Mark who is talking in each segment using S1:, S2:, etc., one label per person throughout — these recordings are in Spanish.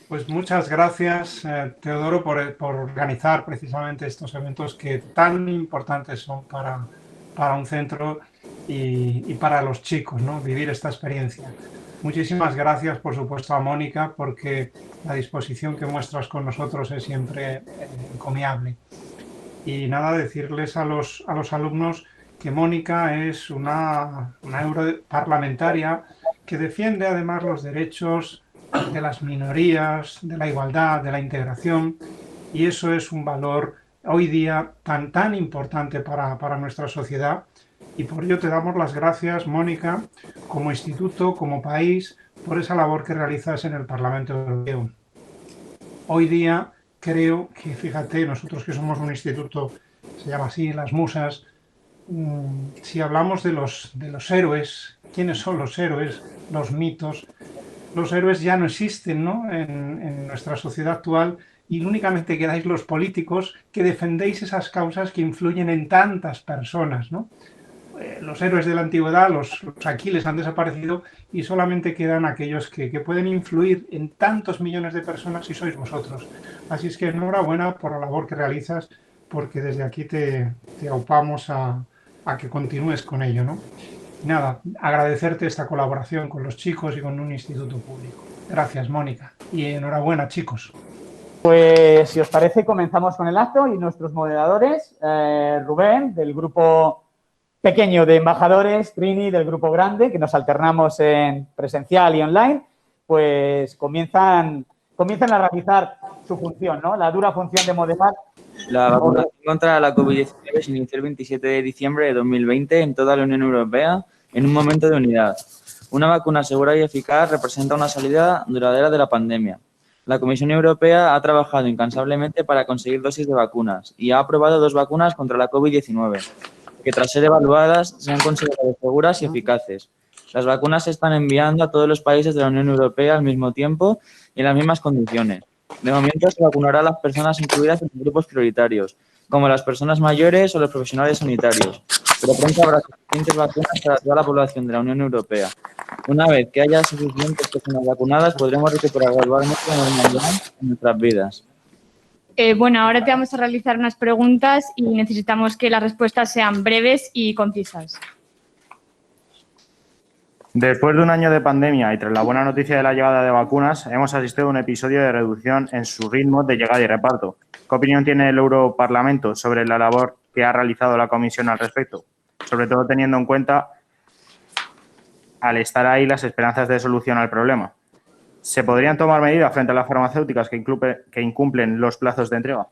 S1: Pues muchas gracias, Teodoro, por organizar precisamente estos eventos que tan importantes son para un centro y para los chicos, ¿no? Vivir esta experiencia. Muchísimas gracias, por supuesto, a Mónica, porque la disposición que muestras con nosotros es siempre encomiable. Y nada, decirles a los alumnos que Mónica es una europarlamentaria que defiende además los derechos de las minorías, de la igualdad, de la integración, y eso es un valor hoy día tan importante para nuestra sociedad, y por ello te damos las gracias, Mónica, como instituto, como país, por esa labor que realizas en el Parlamento Europeo. Hoy día creo que, fíjate, nosotros que somos un instituto, se llama así, Las Musas, si hablamos de los héroes, ¿quiénes son los héroes? Los mitos. Los héroes ya no existen, ¿no? En nuestra sociedad actual, y únicamente quedáis los políticos que defendéis esas causas que influyen en tantas personas, ¿no? Los héroes de la antigüedad, los Aquiles, han desaparecido y solamente quedan aquellos que pueden influir en tantos millones de personas, y sois vosotros. Así es que enhorabuena por la labor que realizas, porque desde aquí te aupamos a que continúes con ello, ¿no? Nada, agradecerte esta colaboración con los chicos y con un instituto público. Gracias, Mónica. Y enhorabuena, chicos.
S2: Pues, si os parece, comenzamos con el acto y nuestros moderadores, Rubén, del grupo pequeño de embajadores, Trini, del grupo grande, que nos alternamos en presencial y online, pues comienzan a realizar su función, ¿no? La dura función de moderar.
S3: La vacunación contra la COVID-19 se inició el 27 de diciembre de 2020 en toda la Unión Europea en un momento de unidad. Una vacuna segura y eficaz representa una salida duradera de la pandemia. La Comisión Europea ha trabajado incansablemente para conseguir dosis de vacunas y ha aprobado 2 vacunas contra la COVID-19, que tras ser evaluadas se han considerado seguras y eficaces. Las vacunas se están enviando a todos los países de la Unión Europea al mismo tiempo y en las mismas condiciones. De momento se vacunará a las personas incluidas en grupos prioritarios, como las personas mayores o los profesionales sanitarios, pero pronto habrá suficientes vacunas para toda la población de la Unión Europea. Una vez que haya suficientes personas vacunadas, podremos recuperar gradualmente la normalidad en nuestras vidas.
S4: Bueno, ahora te vamos a realizar unas preguntas y necesitamos que las respuestas sean breves y concisas.
S5: Después de un año de pandemia y tras la buena noticia de la llegada de vacunas, hemos asistido a un episodio de reducción en su ritmo de llegada y reparto. ¿Qué opinión tiene el Europarlamento sobre la labor que ha realizado la Comisión al respecto? Sobre todo teniendo en cuenta, al estar ahí, las esperanzas de solución al problema. ¿Se podrían tomar medidas frente a las farmacéuticas que incumplen los plazos de entrega?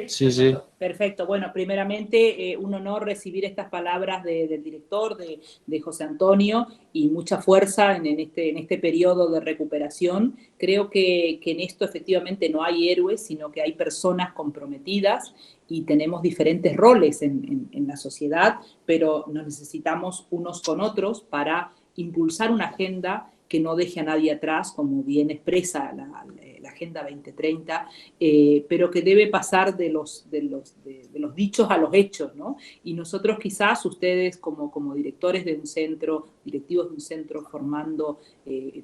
S3: Sí.
S6: Perfecto. Bueno, primeramente, un honor recibir estas palabras del director, de José Antonio, y mucha fuerza en este periodo de recuperación. Creo que en esto efectivamente no hay héroes, sino que hay personas comprometidas y tenemos diferentes roles en la sociedad, pero nos necesitamos unos con otros para impulsar una agenda que no deje a nadie atrás, como bien expresa la Agenda 2030, pero que debe pasar de los dichos a los hechos, ¿no? Y nosotros quizás, ustedes como directores de un centro, directivos de un centro, formando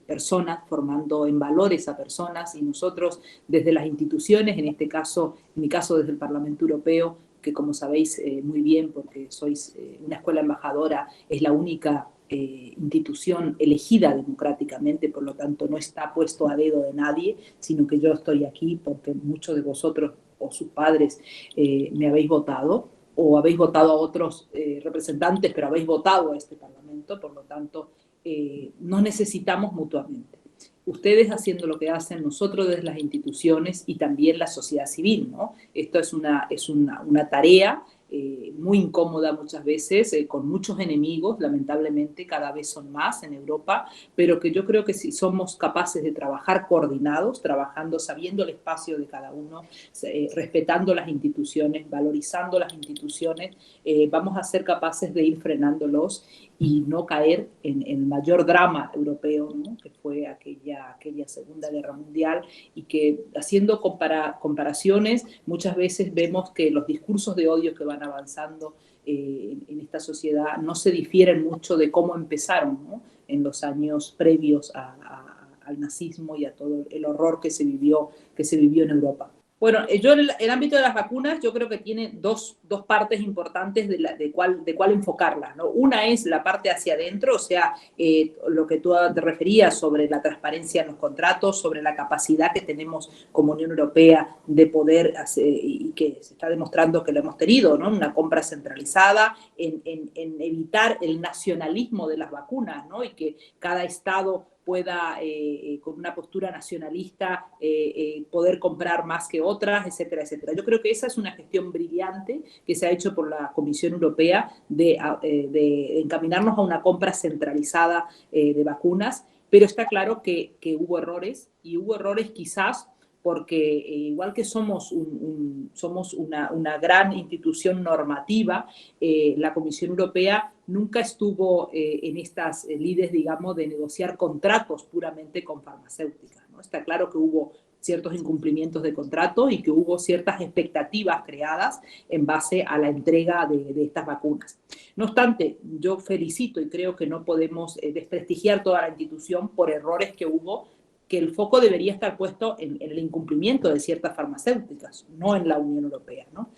S6: personas, formando en valores a personas, y nosotros desde las instituciones, en este caso, en mi caso desde el Parlamento Europeo, que como sabéis muy bien, porque sois una escuela embajadora, es la única institución elegida democráticamente, por lo tanto no está puesto a dedo de nadie, sino que yo estoy aquí porque muchos de vosotros o sus padres me habéis votado, o habéis votado a otros representantes, pero habéis votado a este Parlamento, por lo tanto nos necesitamos mutuamente. Ustedes haciendo lo que hacen, nosotros desde las instituciones y también la sociedad civil, ¿no? Esto es una tarea muy incómoda muchas veces, con muchos enemigos, lamentablemente cada vez son más en Europa, pero que yo creo que si somos capaces de trabajar coordinados, trabajando, sabiendo el espacio de cada uno, respetando las instituciones, valorizando las instituciones, vamos a ser capaces de ir frenándolos y no caer en el mayor drama europeo, ¿no? Que fue aquella Segunda Guerra Mundial, y que haciendo comparaciones muchas veces vemos que los discursos de odio que van avanzando en esta sociedad no se difieren mucho de cómo empezaron, ¿no? En los años previos al nazismo y a todo el horror que se vivió en Europa. Bueno, yo el ámbito de las vacunas yo creo que tiene dos partes importantes de cuál enfocarlas, ¿no? Una es la parte hacia adentro, o sea, lo que tú te referías sobre la transparencia en los contratos, sobre la capacidad que tenemos como Unión Europea de poder hacer, y que se está demostrando que lo hemos tenido, ¿no? Una compra centralizada, en evitar el nacionalismo de las vacunas, ¿no? Y que cada estado pueda, con una postura nacionalista, poder comprar más que otras, etcétera, etcétera. Yo creo que esa es una gestión brillante que se ha hecho por la Comisión Europea de encaminarnos a una compra centralizada de vacunas, pero está claro que hubo errores, y hubo errores quizás porque igual que somos una gran institución normativa, la Comisión Europea nunca estuvo en estas lides, digamos, de negociar contratos puramente con farmacéuticas, ¿no? Está claro que hubo ciertos incumplimientos de contrato y que hubo ciertas expectativas creadas en base a la entrega de estas vacunas. No obstante, yo felicito y creo que no podemos desprestigiar toda la institución por errores que hubo, que el foco debería estar puesto en el incumplimiento de ciertas farmacéuticas, no en la Unión Europea, ¿no?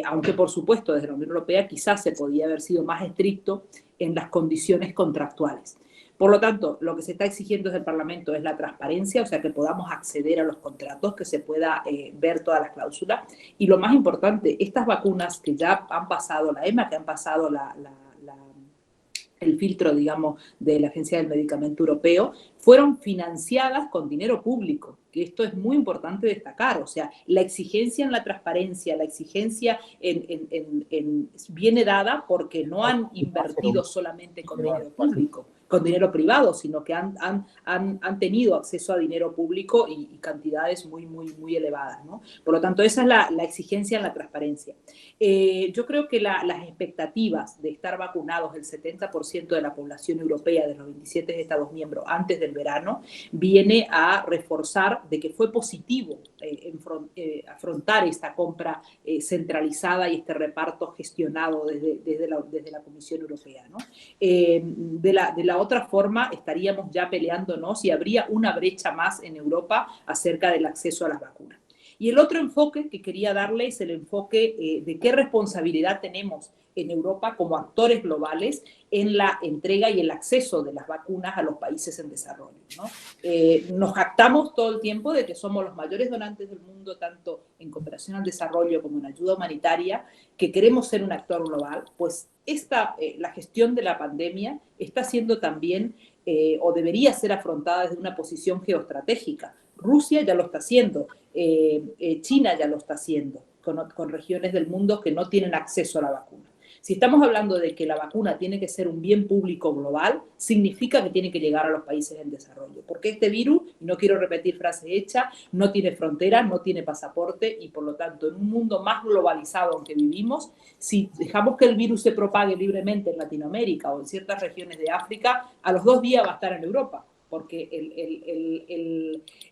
S6: Aunque, por supuesto, desde la Unión Europea quizás se podía haber sido más estricto en las condiciones contractuales. Por lo tanto, lo que se está exigiendo desde el Parlamento es la transparencia, o sea, que podamos acceder a los contratos, que se pueda ver todas las cláusulas. Y lo más importante, estas vacunas que ya han pasado la EMA, que han pasado el filtro, digamos, de la Agencia del Medicamento Europeo, fueron financiadas con dinero público, que esto es muy importante destacar. O sea, la exigencia en la transparencia, la exigencia viene dada porque no han invertido solamente con dinero público, con dinero privado, sino que han tenido acceso a dinero público y cantidades muy, muy, muy elevadas, ¿no? Por lo tanto, esa es la exigencia en la transparencia. Yo creo que las expectativas de estar vacunados el 70% de la población europea de los 27 Estados miembros antes del verano viene a reforzar de que fue positivo afrontar esta compra centralizada y este reparto gestionado desde la Comisión Europea, ¿no? De la otra forma estaríamos ya peleándonos y habría una brecha más en Europa acerca del acceso a las vacunas. Y el otro enfoque que quería darle es el enfoque de qué responsabilidad tenemos en Europa como actores globales en la entrega y el acceso de las vacunas a los países en desarrollo, ¿no? Nos jactamos todo el tiempo de que somos los mayores donantes del mundo, tanto en cooperación al desarrollo como en ayuda humanitaria, que queremos ser un actor global. Pues la gestión de la pandemia está siendo también, o debería ser afrontada desde una posición geoestratégica. Rusia ya lo está haciendo, China ya lo está haciendo, con regiones del mundo que no tienen acceso a la vacuna. Si estamos hablando de que la vacuna tiene que ser un bien público global, significa que tiene que llegar a los países en desarrollo. Porque este virus, y no quiero repetir frase hecha, no tiene frontera, no tiene pasaporte, y por lo tanto, en un mundo más globalizado en que vivimos, si dejamos que el virus se propague libremente en Latinoamérica o en ciertas regiones de África, a los 2 días va a estar en Europa, porque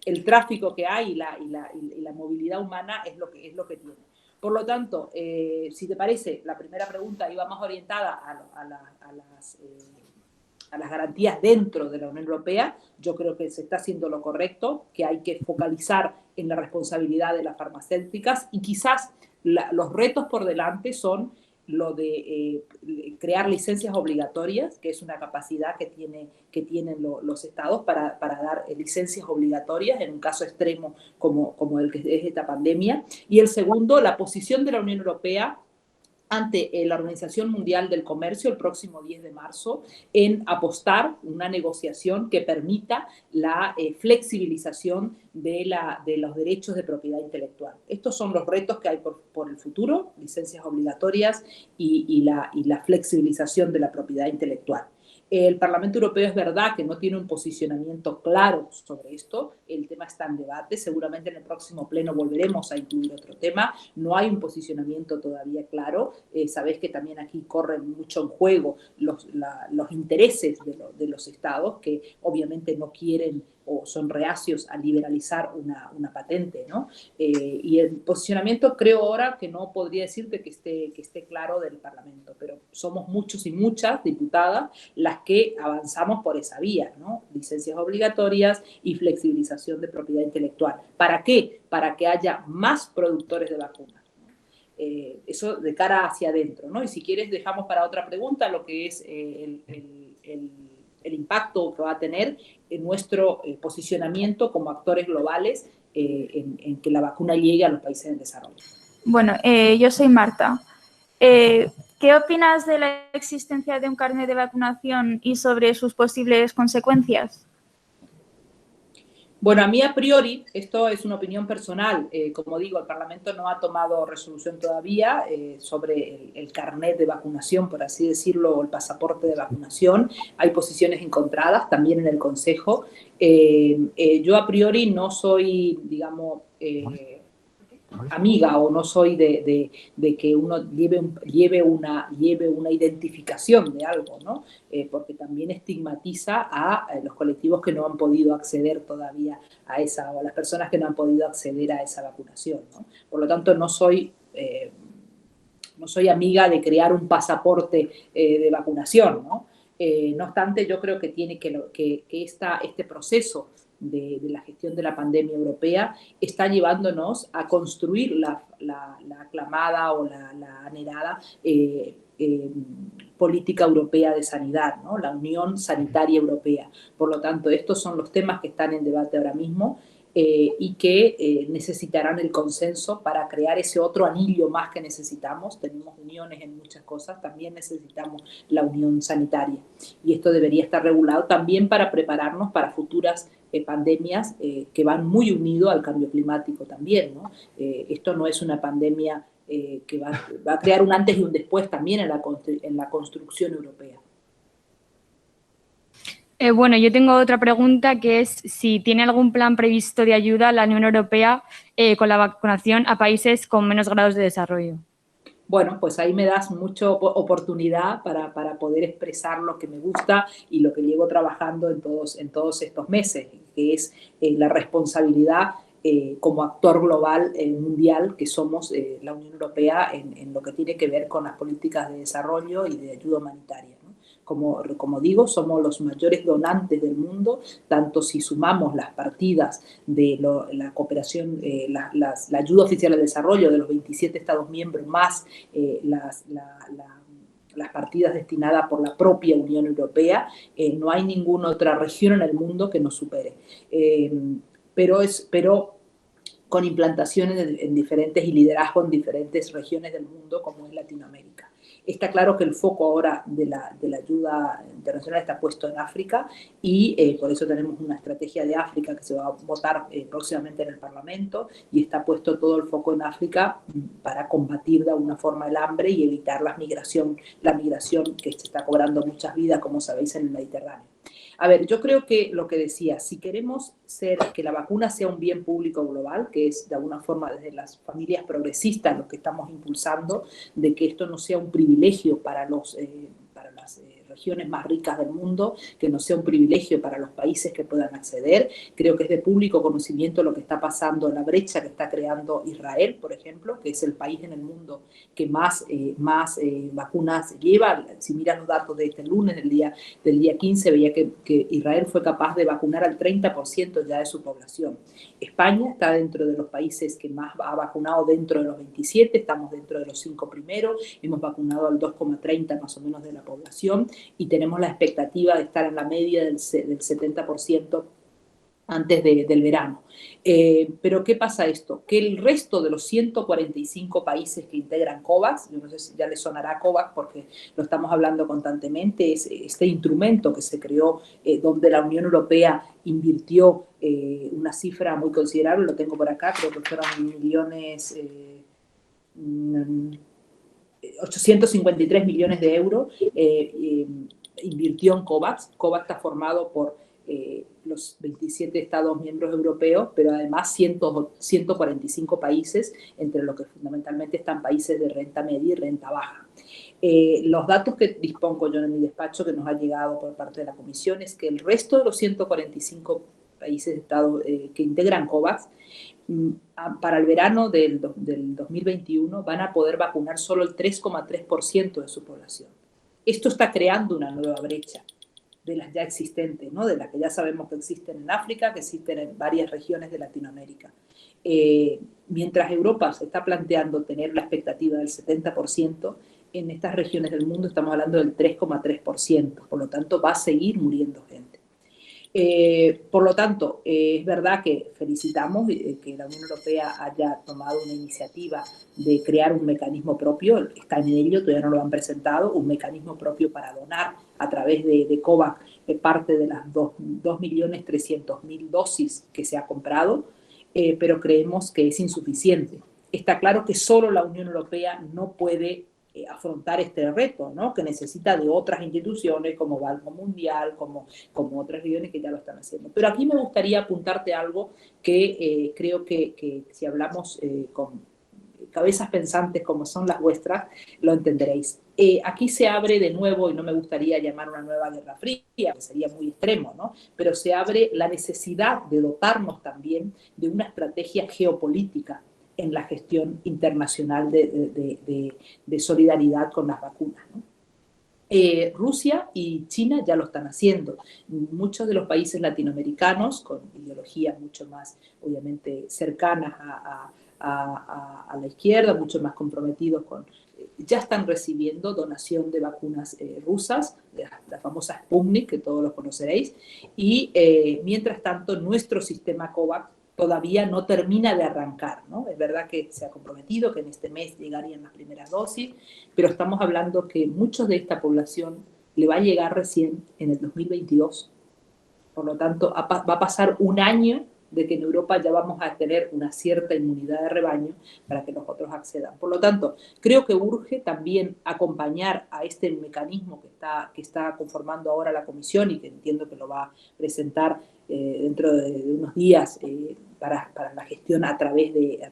S6: el tráfico que hay y la movilidad humana es lo que tiene. Por lo tanto, si te parece, la primera pregunta iba más orientada a las garantías dentro de la Unión Europea. Yo creo que se está haciendo lo correcto, que hay que focalizar en la responsabilidad de las farmacéuticas, y quizás los retos por delante son lo de crear licencias obligatorias, que es una capacidad que tienen los estados para dar licencias obligatorias en un caso extremo como el que es esta pandemia. Y el segundo, la posición de la Unión Europea ante la Organización Mundial del Comercio el próximo 10 de marzo en apostar una negociación que permita la flexibilización de los derechos de propiedad intelectual. Estos son los retos que hay por el futuro, licencias obligatorias y la flexibilización de la propiedad intelectual. El Parlamento Europeo es verdad que no tiene un posicionamiento claro sobre esto, el tema está en debate, seguramente en el próximo pleno volveremos a incluir otro tema, no hay un posicionamiento todavía claro, sabés que también aquí corren mucho en juego los intereses de los estados que obviamente no quieren o son reacios a liberalizar una patente, ¿no? Y el posicionamiento creo ahora que no podría decirte que esté claro del Parlamento, pero somos muchos y muchas diputadas las que avanzamos por esa vía, ¿no? Licencias obligatorias y flexibilización de propiedad intelectual. ¿Para qué? Para que haya más productores de vacunas. Eso de cara hacia adentro, ¿no? Y si quieres dejamos para otra pregunta lo que es el impacto que va a tener en nuestro posicionamiento como actores globales en que la vacuna llegue a los países en desarrollo.
S7: Bueno, yo soy Marta. ¿Qué opinas de la existencia de un carnet de vacunación y sobre sus posibles consecuencias?
S6: Bueno, a mí a priori, esto es una opinión personal, como digo, el Parlamento no ha tomado resolución todavía sobre el carnet de vacunación, por así decirlo, o el pasaporte de vacunación. Hay posiciones encontradas también en el Consejo. Yo a priori no soy, digamos, amiga o no soy de que uno lleve una identificación de algo, ¿no? Porque también estigmatiza a los colectivos que no han podido acceder todavía a esa, o a las personas que no han podido acceder a esa vacunación, ¿no? Por lo tanto, no soy amiga de crear un pasaporte de vacunación, ¿no? No obstante, yo creo que tiene que este proceso de la gestión de la pandemia europea está llevándonos a construir la aclamada o la anhelada política europea de sanidad, ¿no? La Unión Sanitaria Europea. Por lo tanto, estos son los temas que están en debate ahora mismo y que necesitarán el consenso para crear ese otro anillo más que necesitamos. Tenemos uniones en muchas cosas, también necesitamos la unión sanitaria. Y esto debería estar regulado también para prepararnos para futuras pandemias que van muy unido al cambio climático también, ¿no? Esto no es una pandemia que va a crear un antes y un después también en la construcción europea.
S4: Bueno, yo tengo otra pregunta que es si tiene algún plan previsto de ayuda a la Unión Europea con la vacunación a países con menos grados de desarrollo.
S6: Bueno, pues ahí me das mucha oportunidad para poder expresar lo que me gusta y lo que llevo trabajando en todos estos meses, que es la responsabilidad como actor global mundial que somos la Unión Europea en lo que tiene que ver con las políticas de desarrollo y de ayuda humanitaria, ¿no? Como digo, somos los mayores donantes del mundo, tanto si sumamos las partidas de la cooperación, la ayuda oficial al desarrollo de los 27 Estados miembros, más las partidas destinadas por la propia Unión Europea, no hay ninguna otra región en el mundo que nos supere. Pero con implantaciones en diferentes y liderazgo en diferentes regiones del mundo, como es Latinoamérica. Está claro que el foco ahora de la ayuda internacional está puesto en África y por eso tenemos una estrategia de África que se va a votar próximamente en el Parlamento y está puesto todo el foco en África para combatir de alguna forma el hambre y evitar la migración que se está cobrando muchas vidas, como sabéis, en el Mediterráneo. A ver, yo creo que lo que decía, si queremos que la vacuna sea un bien público global, que es de alguna forma desde las familias progresistas lo que estamos impulsando, de que esto no sea un privilegio para las regiones más ricas del mundo, que no sea un privilegio para los países que puedan acceder. Creo que es de público conocimiento lo que está pasando, la brecha que está creando Israel, por ejemplo, que es el país en el mundo que más vacunas lleva. Si miras los datos de este lunes, del día 15, veía que Israel fue capaz de vacunar al 30% ya de su población. España está dentro de los países que más ha vacunado dentro de los 27, estamos dentro de los 5 primeros, hemos vacunado al 2,30 más o menos de la población y tenemos la expectativa de estar en la media del 70% del verano. Pero ¿qué pasa esto? Que el resto de los 145 países que integran COVAX, yo no sé si ya les sonará COVAX porque lo estamos hablando constantemente, es este instrumento que se creó donde la Unión Europea invirtió una cifra muy considerable, lo tengo por acá, creo que fueron 853 millones de euros, invirtió en COVAX. COVAX está formado por los 27 Estados miembros europeos, pero además 145 países, entre los que fundamentalmente están países de renta media y renta baja. Los datos que dispongo yo en mi despacho, que nos ha llegado por parte de la Comisión, es que el resto de los 145 países de Estados que integran COVAX, para el verano del 2021 van a poder vacunar solo el 3,3% de su población. Esto está creando una nueva brecha de las ya existentes, ¿no? De las que ya sabemos que existen en África, que existen en varias regiones de Latinoamérica. Mientras Europa se está planteando tener la expectativa del 70%, en estas regiones del mundo estamos hablando del 3,3%, por lo tanto va a seguir muriendo gente. Por lo tanto, es verdad que felicitamos que la Unión Europea haya tomado una iniciativa de crear un mecanismo propio, está en ello, todavía no lo han presentado, un mecanismo propio para donar a través de COVAX parte de las 2.300.000 dosis que se ha comprado, pero creemos que es insuficiente. Está claro que solo la Unión Europea no puede afrontar este reto, ¿no? Que necesita de otras instituciones como Banco Mundial, como otras regiones que ya lo están haciendo. Pero aquí me gustaría apuntarte algo que creo que si hablamos con cabezas pensantes como son las vuestras, lo entenderéis. Aquí se abre de nuevo, y no me gustaría llamar una nueva guerra fría, que sería muy extremo, ¿no? Pero se abre la necesidad de dotarnos también de una estrategia geopolítica en la gestión internacional de solidaridad con las vacunas, ¿no? Rusia y China ya lo están haciendo. Muchos de los países latinoamericanos, con ideologías mucho más, obviamente, cercanas a la izquierda, mucho más comprometidos ya están recibiendo donación de vacunas rusas, la famosa Sputnik, que todos los conoceréis, y mientras tanto nuestro sistema COVAX todavía no termina de arrancar, ¿no? Es verdad que se ha comprometido que en este mes llegarían las primeras dosis, pero estamos hablando que muchos de esta población le va a llegar recién en el 2022. Por lo tanto, va a pasar un año de que en Europa ya vamos a tener una cierta inmunidad de rebaño para que los otros accedan. Por lo tanto, creo que urge también acompañar a este mecanismo que está conformando ahora la Comisión y que entiendo que lo va a presentar dentro de unos días para la gestión a través de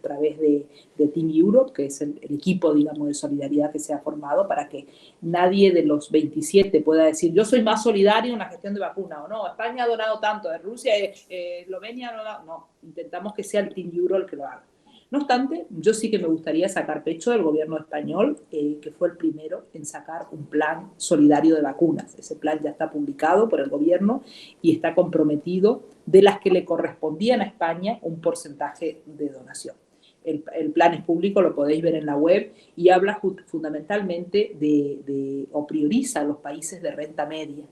S6: Team Europe, que es el equipo, digamos, de solidaridad que se ha formado, para que nadie de los 27 pueda decir yo soy más solidario en la gestión de vacunas, o no, España ha donado tanto, de Rusia, Eslovenia no, intentamos que sea el Team Europe el que lo haga. No obstante, yo sí que me gustaría sacar pecho del gobierno español, que fue el primero en sacar un plan solidario de vacunas. Ese plan ya está publicado por el gobierno y está comprometido de las que le correspondían a España un porcentaje de donación. El plan es público, lo podéis ver en la web y habla fundamentalmente o prioriza a los países de renta media.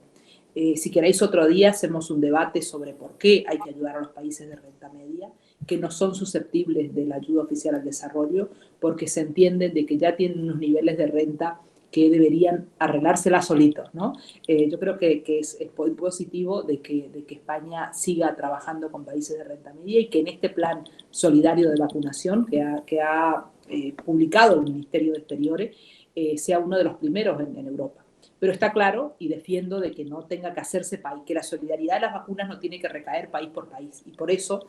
S6: Si queréis otro día hacemos un debate sobre por qué hay que ayudar a los países de renta media, que no son susceptibles de la ayuda oficial al desarrollo, porque se entienden de que ya tienen unos niveles de renta que deberían arreglárselas solitos, ¿no? Yo creo que es muy positivo de que España siga trabajando con países de renta media y que en este plan solidario de vacunación que ha publicado el Ministerio de Exteriores sea uno de los primeros en Europa. Pero está claro, y defiendo de que no tenga que hacerse país, que la solidaridad de las vacunas no tiene que recaer país por país. Y por eso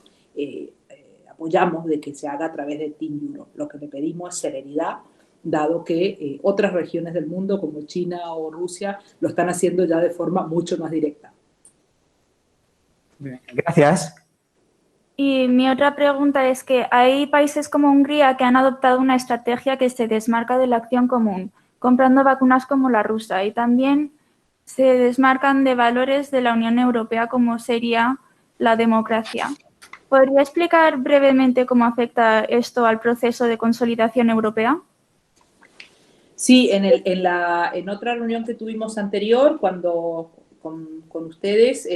S6: apoyamos de que se haga a través de Team Europe. Lo que le pedimos es serenidad, dado que otras regiones del mundo, como China o Rusia, lo están haciendo ya de forma mucho más directa.
S2: Gracias.
S7: Y mi otra pregunta es que hay países como Hungría que han adoptado una estrategia que se desmarca de la acción común, comprando vacunas como la rusa, y también se desmarcan de valores de la Unión Europea como sería la democracia. ¿Podría explicar brevemente cómo afecta esto al proceso de consolidación europea?
S6: Sí, en otra reunión que tuvimos anterior, cuando con ustedes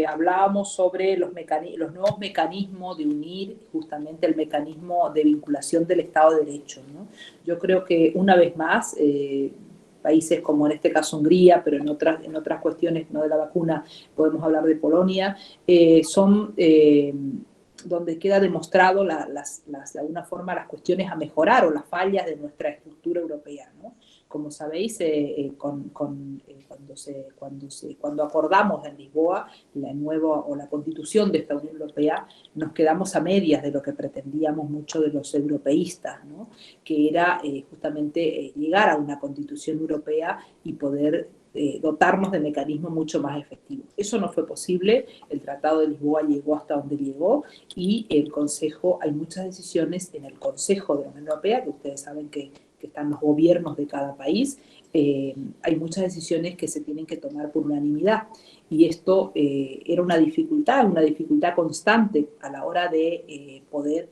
S6: hablábamos sobre los nuevos mecanismos de unir justamente el mecanismo de vinculación del Estado de Derecho, ¿no? Yo creo que una vez más países como en este caso Hungría, pero en otras cuestiones no de la vacuna podemos hablar de Polonia, son donde queda demostrado de alguna forma las cuestiones a mejorar o las fallas de nuestra estructura europea, ¿no? Como sabéis, cuando acordamos en Lisboa la constitución de esta Unión Europea, nos quedamos a medias de lo que pretendíamos muchos de los europeístas, ¿no? Que era justamente llegar a una constitución europea y poder dotarnos de mecanismos mucho más efectivos. Eso no fue posible, el Tratado de Lisboa llegó hasta donde llegó y el Consejo, hay muchas decisiones en el Consejo de la Unión Europea, que ustedes saben que están los gobiernos de cada país, hay muchas decisiones que se tienen que tomar por unanimidad y esto era una dificultad constante a la hora de poder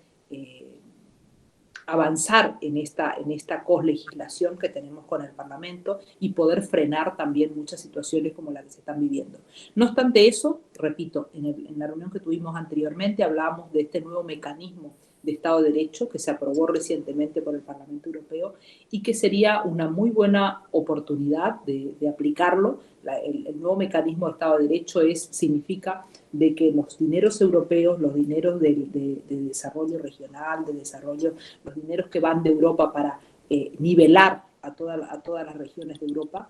S6: avanzar en esta coslegislación que tenemos con el Parlamento y poder frenar también muchas situaciones como las que se están viviendo. No obstante eso, repito, en la reunión que tuvimos anteriormente hablábamos de este nuevo mecanismo de Estado de Derecho que se aprobó recientemente por el Parlamento Europeo y que sería una muy buena oportunidad de aplicarlo. El nuevo mecanismo de Estado de Derecho significa de que los dineros europeos, los dineros de desarrollo regional, de desarrollo, los dineros que van de Europa para nivelar a todas las regiones de Europa,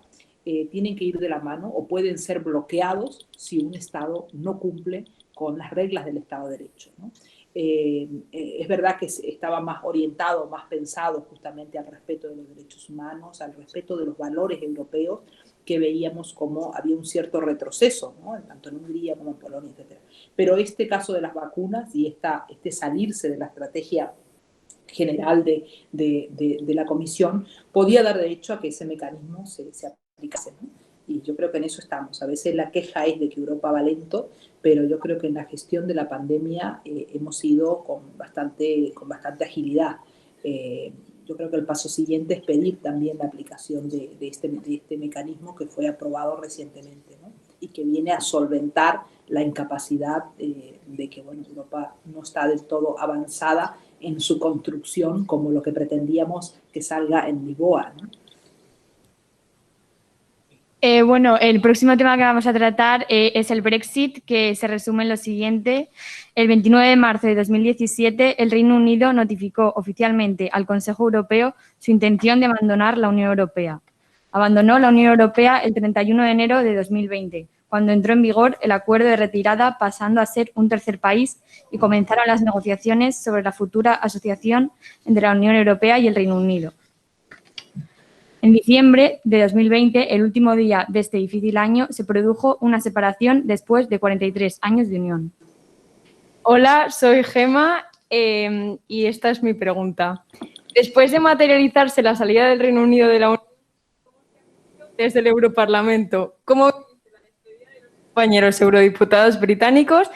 S6: tienen que ir de la mano o pueden ser bloqueados si un Estado no cumple con las reglas del Estado de Derecho, ¿no? Es verdad que estaba más orientado, más pensado justamente al respeto de los derechos humanos, al respeto de los valores europeos, que veíamos como había un cierto retroceso, ¿no? Tanto en Hungría como en Polonia, etc. Pero este caso de las vacunas y este salirse de la estrategia general de la Comisión podía dar derecho a que ese mecanismo se aplicase, ¿no? Y yo creo que en eso estamos. A veces la queja es de que Europa va lento, pero yo creo que en la gestión de la pandemia hemos ido con bastante agilidad. Yo creo que el paso siguiente es pedir también la aplicación de este mecanismo que fue aprobado recientemente, ¿no? Y que viene a solventar la incapacidad de que, bueno, Europa no está del todo avanzada en su construcción como lo que pretendíamos que salga en Lisboa, ¿no?
S4: Bueno, el próximo tema que vamos a tratar es el Brexit, que se resume en lo siguiente. El 29 de marzo de 2017, el Reino Unido notificó oficialmente al Consejo Europeo su intención de abandonar la Unión Europea. Abandonó la Unión Europea el 31 de enero de 2020, cuando entró en vigor el acuerdo de retirada, pasando a ser un tercer país y comenzaron las negociaciones sobre la futura asociación entre la Unión Europea y el Reino Unido. En diciembre de 2020, el último día de este difícil año, se produjo una separación después de 43 años de unión.
S8: Hola, soy Gema y esta es mi pregunta. Después de materializarse la salida del Reino Unido de la Unión desde el Europarlamento, ¿cómo viste la despedida de los compañeros eurodiputados británicos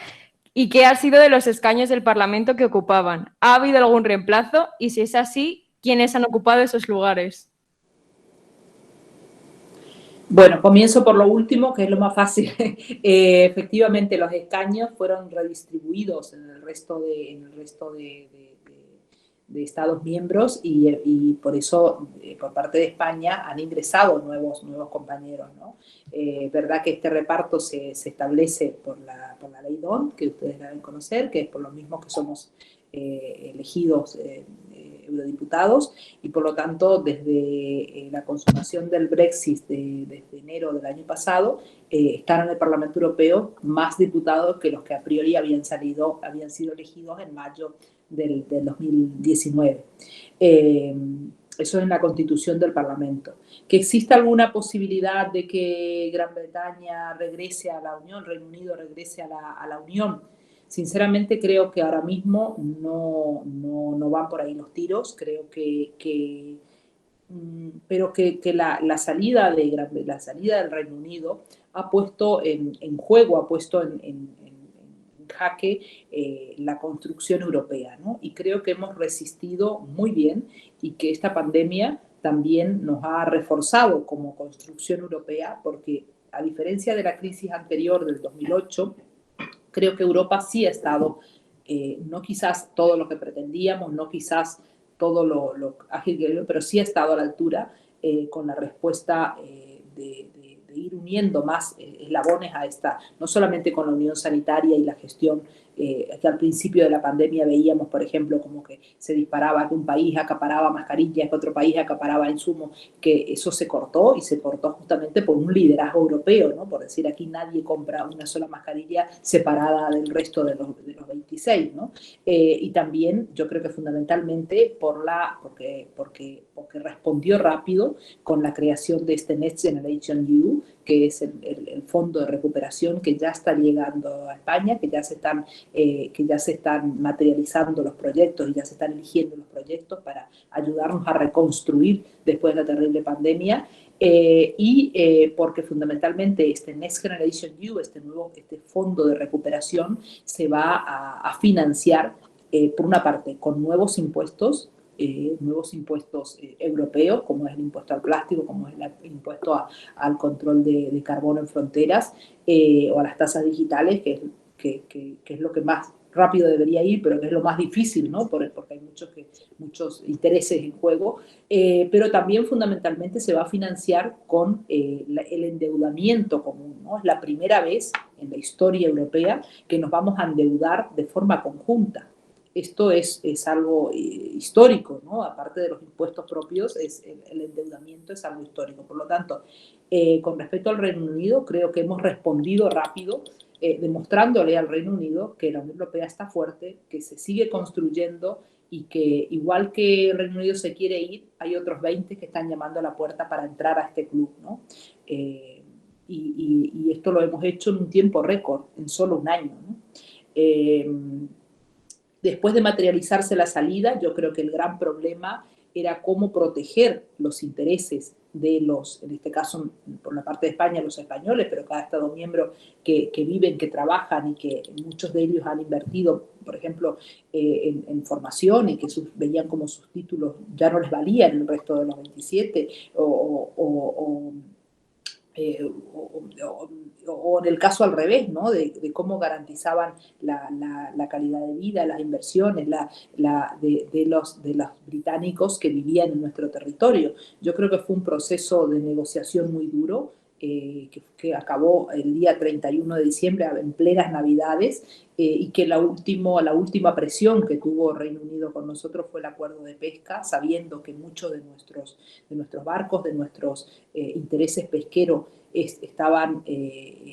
S8: y qué ha sido de los escaños del Parlamento que ocupaban? ¿Ha habido algún reemplazo? Y si es así, ¿quiénes han ocupado esos lugares?
S6: Bueno, comienzo por lo último, que es lo más fácil. Efectivamente, los escaños fueron redistribuidos en el resto de Estados miembros y por eso, por parte de España, han ingresado nuevos compañeros, ¿no? Verdad que este reparto se establece por la ley DONT, que ustedes deben conocer, que es por lo mismo que somos elegidos eurodiputados y por lo tanto desde la consumación del Brexit desde enero del año pasado están en el Parlamento Europeo más diputados que los que a priori habían sido elegidos en mayo del 2019. Eso es en la constitución del Parlamento. ¿Que exista alguna posibilidad de que Gran Bretaña regrese a la Unión, Reino Unido regrese a la Unión? Sinceramente creo que ahora mismo no van por ahí los tiros. Creo pero que la salida del Reino Unido ha puesto en juego, ha puesto en jaque la construcción europea, ¿no? Y creo que hemos resistido muy bien y que esta pandemia también nos ha reforzado como construcción europea porque a diferencia de la crisis anterior del 2008, creo que Europa sí ha estado, no quizás todo lo que pretendíamos, no quizás todo lo ágil que, pero sí ha estado a la altura con la respuesta de ir uniendo más eslabones a esta, no solamente con la unión sanitaria y la gestión, que al principio de la pandemia veíamos, por ejemplo, como que se disparaba, que un país acaparaba mascarillas, que otro país acaparaba insumos, que eso se cortó, y se cortó justamente por un liderazgo europeo, ¿no? Por decir, aquí nadie compra una sola mascarilla separada del resto de los 26, ¿no? Y también yo creo que fundamentalmente porque respondió rápido con la creación de este Next Generation EU, que es el fondo de recuperación que ya está llegando a España, que ya se están materializando los proyectos y ya se están eligiendo los proyectos para ayudarnos a reconstruir después de la terrible pandemia. Porque fundamentalmente este Next Generation EU, este fondo de recuperación, se va a financiar, por una parte, con nuevos impuestos europeos, como es el impuesto al plástico, como es el impuesto al control de carbono en fronteras, o a las tasas digitales, que es lo que más rápido debería ir, pero que es lo más difícil, ¿no? Porque hay muchos intereses en juego, pero también fundamentalmente se va a financiar con el endeudamiento común, ¿no? Es la primera vez en la historia europea que nos vamos a endeudar de forma conjunta. Esto es algo histórico, ¿no? Aparte de los impuestos propios, el endeudamiento es algo histórico. Por lo tanto, con respecto al Reino Unido, creo que hemos respondido rápido, demostrándole al Reino Unido que la Unión Europea está fuerte, que se sigue construyendo y que igual que el Reino Unido se quiere ir, hay otros 20 que están llamando a la puerta para entrar a este club, ¿no? Y esto lo hemos hecho en un tiempo récord, en solo un año, ¿no? Después de materializarse la salida, yo creo que el gran problema era cómo proteger los intereses de los, en este caso por la parte de España, los españoles, pero cada Estado miembro que viven, que trabajan y que muchos de ellos han invertido, por ejemplo, en formación, y que veían como sus títulos ya no les valían el resto de los 27, o en el caso al revés, ¿no? De cómo garantizaban la calidad de vida, las inversiones de los británicos que vivían en nuestro territorio. Yo creo que fue un proceso de negociación muy duro, que acabó el día 31 de diciembre, en plenas Navidades, y que la última presión que tuvo Reino Unido con nosotros fue el acuerdo de pesca, sabiendo que muchos de nuestros barcos, de nuestros intereses pesqueros, estaban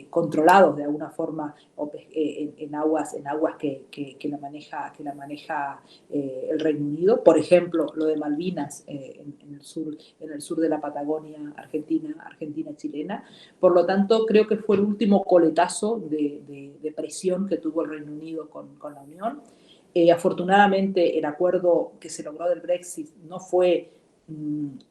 S6: controlados de alguna forma en aguas que la maneja el Reino Unido. Por ejemplo, lo de Malvinas en el sur de la Patagonia argentina-chilena. Por lo tanto, creo que fue el último coletazo de presión que tuvo el Reino Unido con la Unión. Afortunadamente, el acuerdo que se logró del Brexit no fue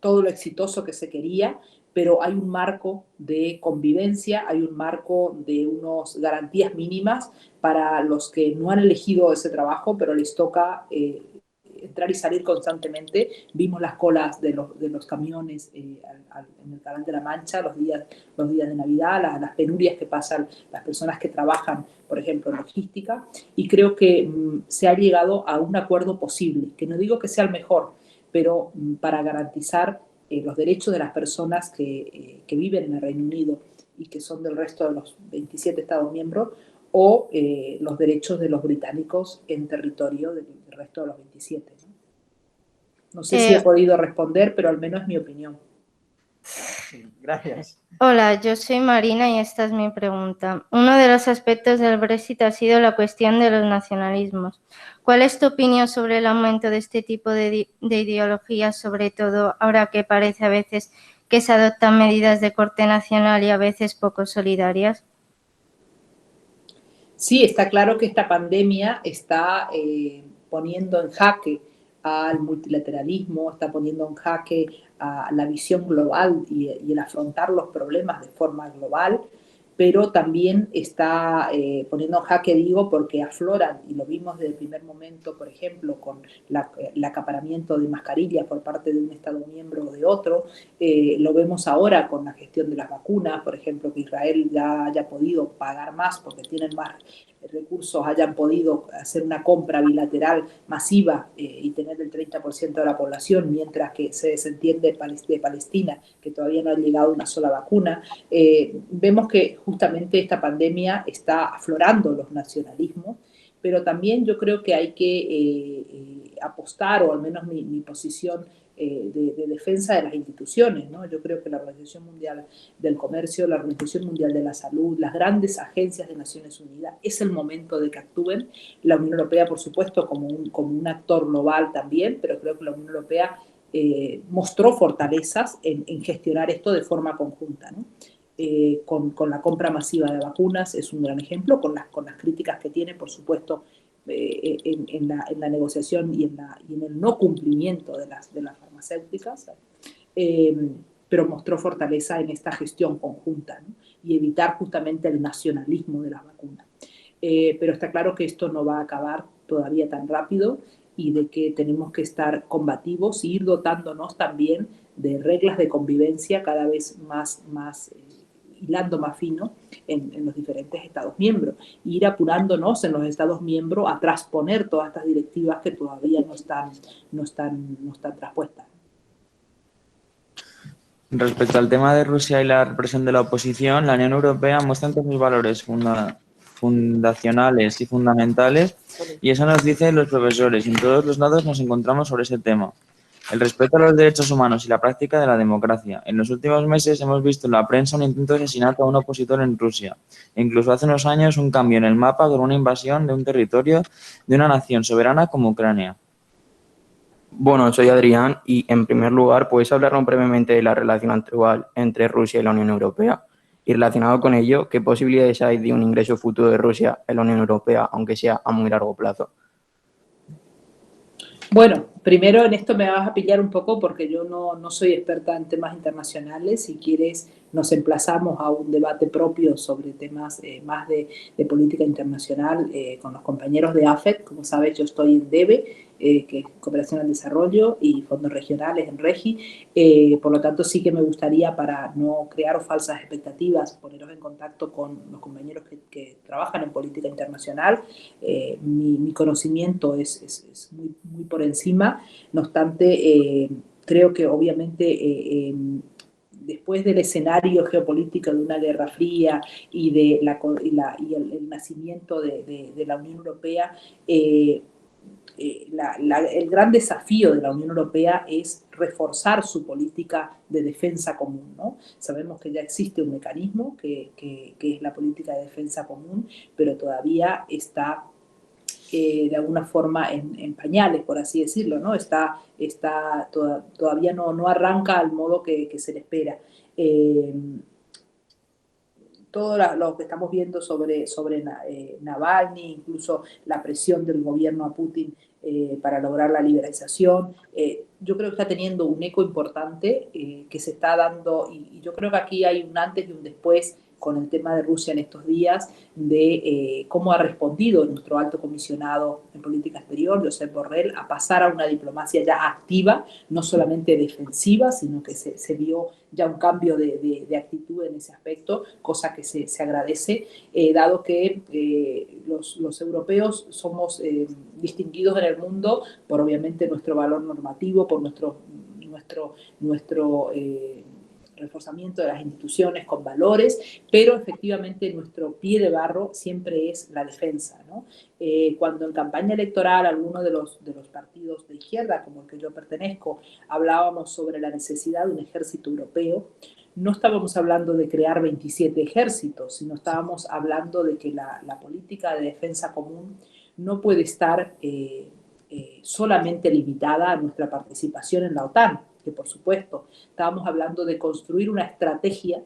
S6: todo lo exitoso que se quería, pero hay un marco de convivencia, hay un marco de unas garantías mínimas para los que no han elegido ese trabajo, pero les toca entrar y salir constantemente. Vimos las colas de los camiones en el Canal de la Mancha los días de Navidad, las penurias que pasan las personas que trabajan, por ejemplo, en logística, y creo que se ha llegado a un acuerdo posible, que no digo que sea el mejor, pero para garantizar los derechos de las personas que viven en el Reino Unido y que son del resto de los 27 Estados miembros, o los derechos de los británicos en territorio del resto de los 27. No sé si he podido responder, pero al menos es mi opinión.
S2: Sí, gracias.
S9: Hola, yo soy Marina y esta es mi pregunta. Uno de los aspectos del Brexit ha sido la cuestión de los nacionalismos. ¿Cuál es tu opinión sobre el aumento de este tipo de ideologías, sobre todo ahora que parece a veces que se adoptan medidas de corte nacional y a veces poco solidarias?
S6: Sí, está claro que esta pandemia está poniendo en jaque al multilateralismo, está poniendo en jaque a la visión global y el afrontar los problemas de forma global. pero también está poniendo en jaque, digo, porque afloran, y lo vimos desde el primer momento, por ejemplo, con el acaparamiento de mascarillas por parte de un Estado miembro o de otro, lo vemos ahora con la gestión de las vacunas, por ejemplo, que Israel ya haya podido pagar más porque tienen más recursos, hayan podido hacer una compra bilateral masiva y tener el 30% de la población, mientras que se desentiende de Palestina, que todavía no ha llegado una sola vacuna. Vemos que justamente esta pandemia está aflorando los nacionalismos, pero también yo creo que hay que apostar, o al menos mi posición de defensa de las instituciones, ¿no? Yo creo que la Organización Mundial del Comercio, la Organización Mundial de la Salud, las grandes agencias de Naciones Unidas, es el momento de que actúen. La Unión Europea, por supuesto, como un actor global también, pero creo que la Unión Europea mostró fortalezas en gestionar esto de forma conjunta, ¿no? Con la compra masiva de vacunas es un gran ejemplo, con las críticas que tiene, por supuesto, en la negociación y en el no cumplimiento de las farmacéuticas, pero mostró fortaleza en esta gestión conjunta, ¿no? Y evitar justamente el nacionalismo de las vacunas. Pero está claro que esto no va a acabar todavía tan rápido y de que tenemos que estar combativos y ir dotándonos también de reglas de convivencia cada vez más hilando más fino en los diferentes Estados miembros, e ir apurándonos en los Estados miembros a transponer todas estas directivas que todavía no están traspuestas.
S3: Respecto al tema de Rusia y la represión de la oposición, la Unión Europea muestra entre sus valores fundacionales y fundamentales, y eso nos dicen los profesores, y en todos los lados nos encontramos sobre ese tema. El respeto a los derechos humanos y la práctica de la democracia. En los últimos meses hemos visto en la prensa un intento de asesinato a un opositor en Rusia. E incluso hace unos años un cambio en el mapa con una invasión de un territorio de una nación soberana como Ucrania.
S10: Bueno, soy Adrián y en primer lugar, ¿puedes hablarnos brevemente de la relación actual entre Rusia y la Unión Europea? Y relacionado con ello, ¿qué posibilidades hay de un ingreso futuro de Rusia en la Unión Europea, aunque sea a muy largo plazo?
S6: Bueno, primero en esto me vas a pillar un poco porque yo no soy experta en temas internacionales. Si quieres, nos emplazamos a un debate propio sobre temas más de política internacional con los compañeros de AFET. Como sabes, yo estoy en DEVE, que es Cooperación al Desarrollo, y fondos regionales en REGI. Por lo tanto, sí que me gustaría, para no crear falsas expectativas, poneros en contacto con los compañeros que trabajan en política internacional. Mi conocimiento es muy por encima. No obstante, creo que obviamente después del escenario geopolítico de una guerra fría y el nacimiento de la Unión Europea, el gran desafío de la Unión Europea es reforzar su política de defensa común, ¿no? Sabemos que ya existe un mecanismo que es la política de defensa común, pero todavía está de alguna forma en pañales, por así decirlo, ¿no? Todavía no arranca al modo que se le espera. Todo lo que estamos viendo sobre Navalny, incluso la presión del gobierno a Putin para lograr la liberalización, yo creo que está teniendo un eco importante que se está dando, y yo creo que aquí hay un antes y un después con el tema de Rusia en estos días, de cómo ha respondido nuestro alto comisionado en política exterior, Josep Borrell, a pasar a una diplomacia ya activa, no solamente defensiva, sino que se vio ya un cambio de actitud en ese aspecto, cosa que se agradece, dado que los europeos somos distinguidos en el mundo por obviamente nuestro valor normativo, por nuestro reforzamiento de las instituciones con valores, pero efectivamente nuestro pie de barro siempre es la defensa, ¿no? Cuando en campaña electoral algunos de los partidos de izquierda, como el que yo pertenezco, hablábamos sobre la necesidad de un ejército europeo, no estábamos hablando de crear 27 ejércitos, sino estábamos hablando de que la política de defensa común no puede estar solamente limitada a nuestra participación en la OTAN, que por supuesto estábamos hablando de construir una estrategia,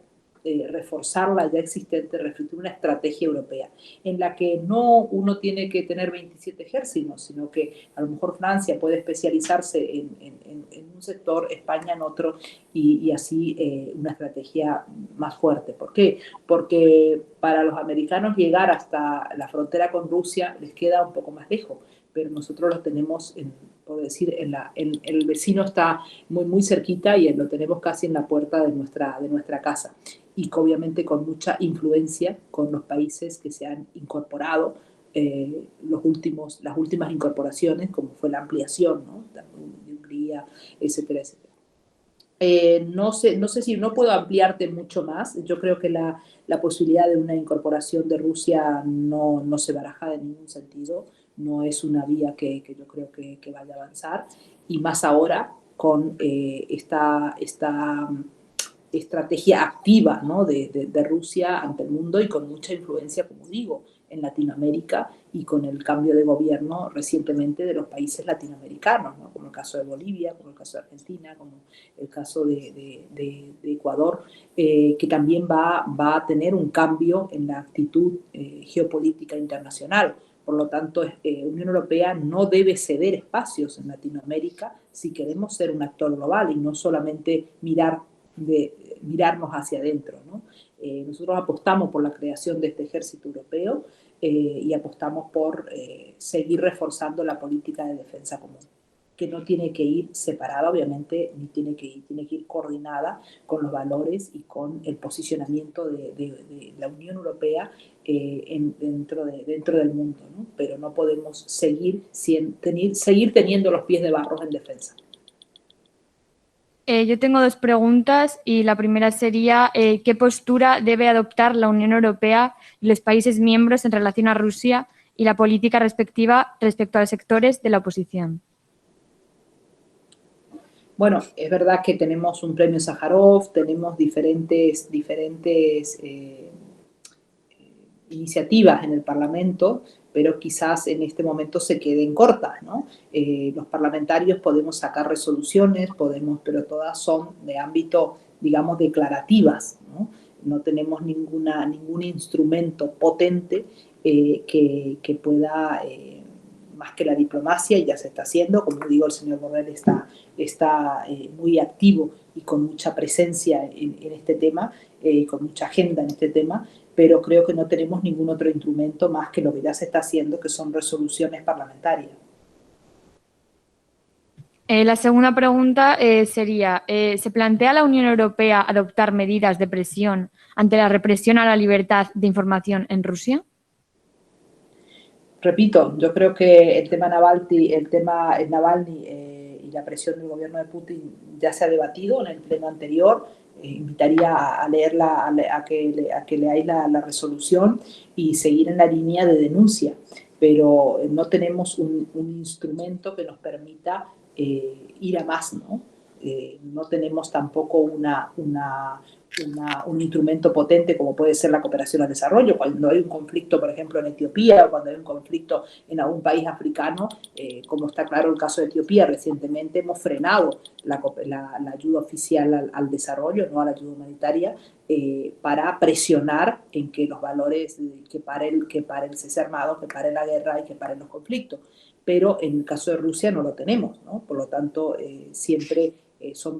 S6: reforzar la ya existente, refletir una estrategia europea, en la que no uno tiene que tener 27 ejércitos, sino que a lo mejor Francia puede especializarse en un sector, España en otro, y así una estrategia más fuerte. ¿Por qué? Porque para los americanos llegar hasta la frontera con Rusia les queda un poco más lejos, pero nosotros lo tenemos, por decir, el vecino está muy, muy cerquita y lo tenemos casi en la puerta de nuestra casa, y obviamente con mucha influencia con los países que se han incorporado, las últimas incorporaciones, como fue la ampliación, ¿no?, de Hungría, etcétera, etcétera. No sé si no puedo ampliarte mucho más. Yo creo que la posibilidad de una incorporación de Rusia no se baraja de ningún sentido. No es una vía que yo creo que vaya a avanzar, y más ahora con esta estrategia activa, ¿no?, de Rusia ante el mundo, y con mucha influencia, como digo, en Latinoamérica, y con el cambio de gobierno recientemente de los países latinoamericanos, ¿no?, como el caso de Bolivia, como el caso de Argentina, como el caso de Ecuador, que también va a tener un cambio en la actitud geopolítica internacional. Por lo tanto, Unión Europea no debe ceder espacios en Latinoamérica si queremos ser un actor global y no solamente mirarnos hacia adentro, ¿no? Nosotros apostamos por la creación de este ejército europeo y apostamos por seguir reforzando la política de defensa común, que no tiene que ir separada, obviamente, ni tiene que ir coordinada con los valores y con el posicionamiento de la Unión Europea dentro del mundo, ¿no? Pero no podemos seguir teniendo los pies de barro en defensa.
S4: Yo tengo dos preguntas, y la primera sería ¿qué postura debe adoptar la Unión Europea y los países miembros en relación a Rusia y la política respectiva respecto a los sectores de la oposición?
S6: Bueno, es verdad que tenemos un premio Sájarov, tenemos diferentes iniciativas en el Parlamento, pero quizás en este momento se queden cortas, ¿no? Los parlamentarios podemos sacar resoluciones, pero todas son de ámbito, digamos, declarativas, ¿no? No tenemos ningún instrumento potente que pueda, más que la diplomacia, y ya se está haciendo. Como digo, el señor Borrell está muy activo y con mucha presencia en este tema, con mucha agenda en este tema, pero creo que no tenemos ningún otro instrumento más que lo que ya se está haciendo, que son resoluciones parlamentarias.
S4: La segunda pregunta sería, ¿se plantea la Unión Europea adoptar medidas de presión ante la represión a la libertad de información en Rusia?
S6: Repito, yo creo que el tema Navalny y la presión del gobierno de Putin ya se ha debatido en el pleno anterior. Invitaría a leerla, a que leáis la resolución y seguir en la línea de denuncia, pero no tenemos un instrumento que nos permita ir a más, ¿no? No tenemos tampoco un instrumento potente como puede ser la cooperación al desarrollo. Cuando hay un conflicto, por ejemplo, en Etiopía, o cuando hay un conflicto en algún país africano, como está claro el caso de Etiopía, recientemente hemos frenado la ayuda oficial al desarrollo, no a la ayuda humanitaria, para presionar en que los valores, que pare el cese armado, que pare la guerra y que paren los conflictos. Pero en el caso de Rusia no lo tenemos, ¿no? Por lo tanto, siempre son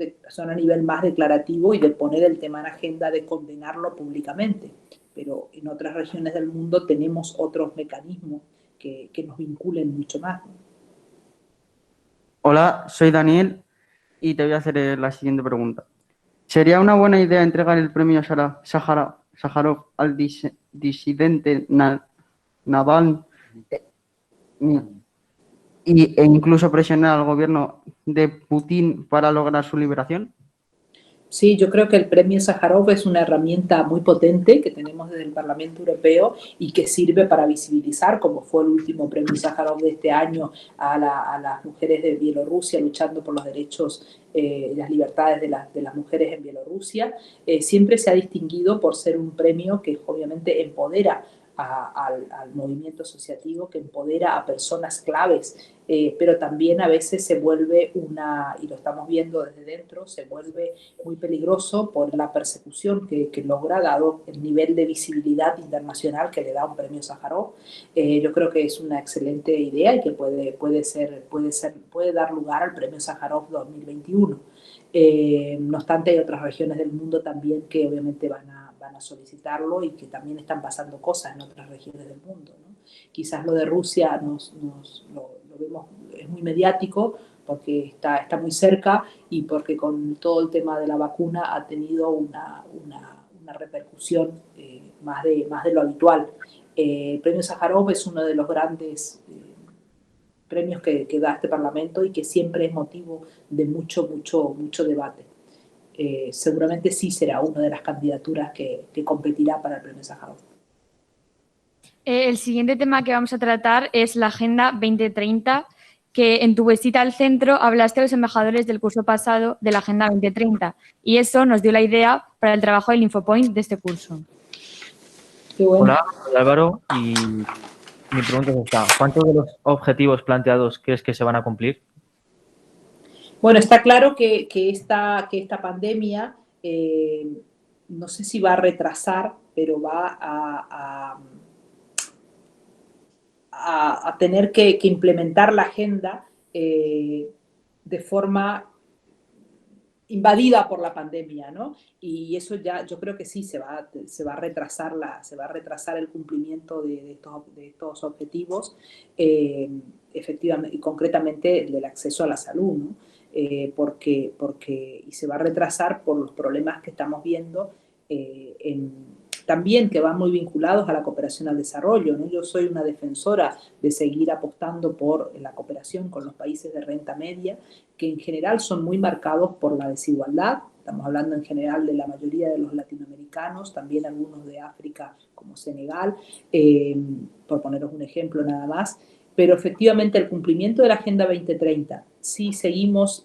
S6: a nivel más declarativo y de poner el tema en agenda, de condenarlo públicamente. Pero en otras regiones del mundo tenemos otros mecanismos que nos vinculen mucho más, ¿no?
S11: Hola, soy Daniel y te voy a hacer la siguiente pregunta. ¿Sería una buena idea entregar el premio Sájarov al disidente Navalny e incluso presionar al gobierno de Putin para lograr su liberación?
S6: Sí, yo creo que el premio Sájarov es una herramienta muy potente que tenemos desde el Parlamento Europeo y que sirve para visibilizar, como fue el último premio Sájarov de este año, a las mujeres de Bielorrusia luchando por los derechos y las libertades de las mujeres en Bielorrusia. Siempre se ha distinguido por ser un premio que obviamente empodera al movimiento asociativo que empodera a personas claves, pero también a veces se vuelve y lo estamos viendo desde dentro, se vuelve muy peligroso por la persecución que logra, dado el nivel de visibilidad internacional que le da un premio Sájarov. Yo creo que es una excelente idea y que puede dar lugar al premio Sájarov 2021. No obstante, hay otras regiones del mundo también que obviamente van a solicitarlo y que también están pasando cosas en otras regiones del mundo, ¿no? Quizás lo de Rusia lo vemos, es muy mediático porque está muy cerca y porque con todo el tema de la vacuna ha tenido una repercusión más de lo habitual. El premio Sájarov es uno de los grandes premios que da este Parlamento y que siempre es motivo de mucho debate. Seguramente sí será una de las candidaturas que competirá para el premio Sájarov.
S4: El siguiente tema que vamos a tratar es la Agenda 2030, que en tu visita al centro hablaste a los embajadores del curso pasado de la Agenda 2030 y eso nos dio la idea para el trabajo del Infopoint de este curso.
S6: Qué bueno.
S12: Hola, soy Álvaro y mi pregunta es esta. ¿Cuántos de los objetivos planteados crees que se van a cumplir?
S6: Bueno, está claro que esta pandemia, no sé si va a retrasar, pero va a tener que implementar la agenda de forma invadida por la pandemia, ¿no? Y eso ya, yo creo que sí se va a retrasar el cumplimiento de estos objetivos, efectivamente, y concretamente el del acceso a la salud, ¿no? Y se va a retrasar por los problemas que estamos viendo también que van muy vinculados a la cooperación al desarrollo, ¿no? Yo soy una defensora de seguir apostando por la cooperación con los países de renta media, que en general son muy marcados por la desigualdad. Estamos hablando en general de la mayoría de los latinoamericanos, también algunos de África como Senegal, por poneros un ejemplo nada más. Pero efectivamente el cumplimiento de la Agenda 2030, si seguimos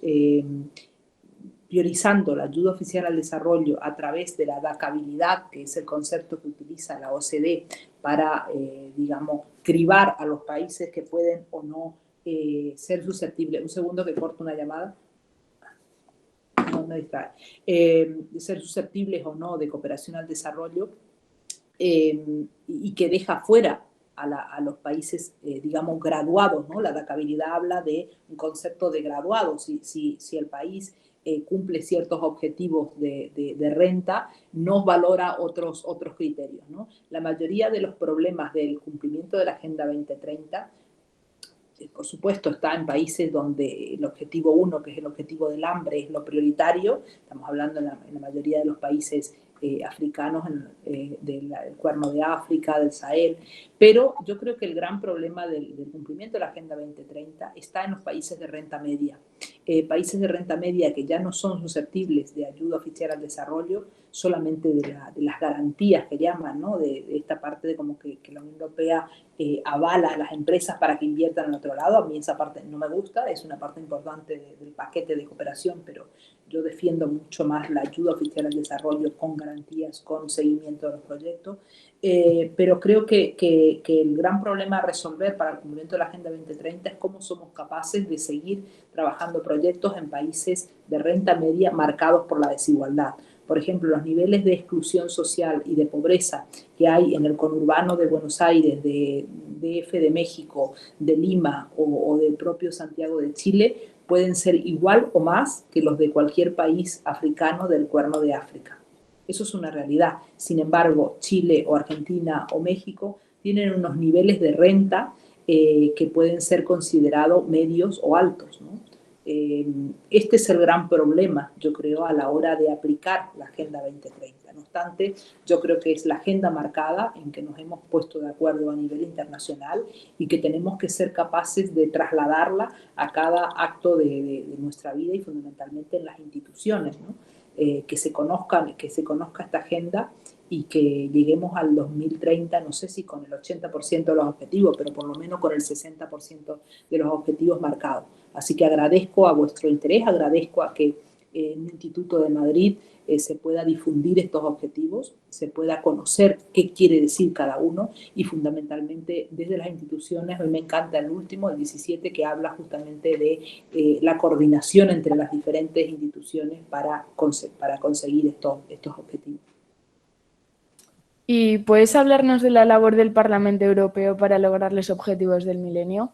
S6: priorizando la ayuda oficial al desarrollo a través de la adaptabilidad, que es el concepto que utiliza la OCDE para, digamos, cribar a los países que pueden o no ser susceptibles. Un segundo que corto una llamada. No me distrae. Ser susceptibles o no de cooperación al desarrollo y que deja fuera a los países, digamos, graduados, ¿no? La adaptabilidad habla de un concepto de graduado. Si el país cumple ciertos objetivos de renta, no valora otros criterios, ¿no? La mayoría de los problemas del cumplimiento de la Agenda 2030, por supuesto, está en países donde el objetivo 1, que es el objetivo del hambre, es lo prioritario. Estamos hablando en la mayoría de los países africanos, del Cuerno de África, del Sahel, pero yo creo que el gran problema del cumplimiento de la Agenda 2030 está en los países de renta media. Países de renta media que ya no son susceptibles de ayuda oficial al desarrollo, solamente de las garantías que llaman, ¿no? De esta parte de como que la Unión Europea avala a las empresas para que inviertan en otro lado. A mí esa parte no me gusta, es una parte importante del paquete de cooperación, pero yo defiendo mucho más la ayuda oficial al desarrollo con garantías, con seguimiento de los proyectos. Pero creo que el gran problema a resolver para el cumplimiento de la Agenda 2030 es cómo somos capaces de seguir trabajando proyectos en países de renta media marcados por la desigualdad. Por ejemplo, los niveles de exclusión social y de pobreza que hay en el conurbano de Buenos Aires, de DF de México, de Lima o del propio Santiago de Chile pueden ser igual o más que los de cualquier país africano del Cuerno de África. Eso es una realidad. Sin embargo, Chile o Argentina o México tienen unos niveles de renta que pueden ser considerados medios o altos, ¿no? Este es el gran problema, yo creo, a la hora de aplicar la Agenda 2030. No obstante, yo creo que es la agenda marcada en que nos hemos puesto de acuerdo a nivel internacional y que tenemos que ser capaces de trasladarla a cada acto de nuestra vida y fundamentalmente en las instituciones, ¿no? Que se conozca esta agenda y que lleguemos al 2030, no sé si con el 80% de los objetivos, pero por lo menos con el 60% de los objetivos marcados. Así que agradezco a vuestro interés, agradezco a que en un instituto de Madrid se pueda difundir estos objetivos, se pueda conocer qué quiere decir cada uno y fundamentalmente desde las instituciones. A mí me encanta el último, el 17, que habla justamente de la coordinación entre las diferentes instituciones para conseguir estos objetivos.
S8: ¿Y puedes hablarnos de la labor del Parlamento Europeo para lograr los objetivos del milenio?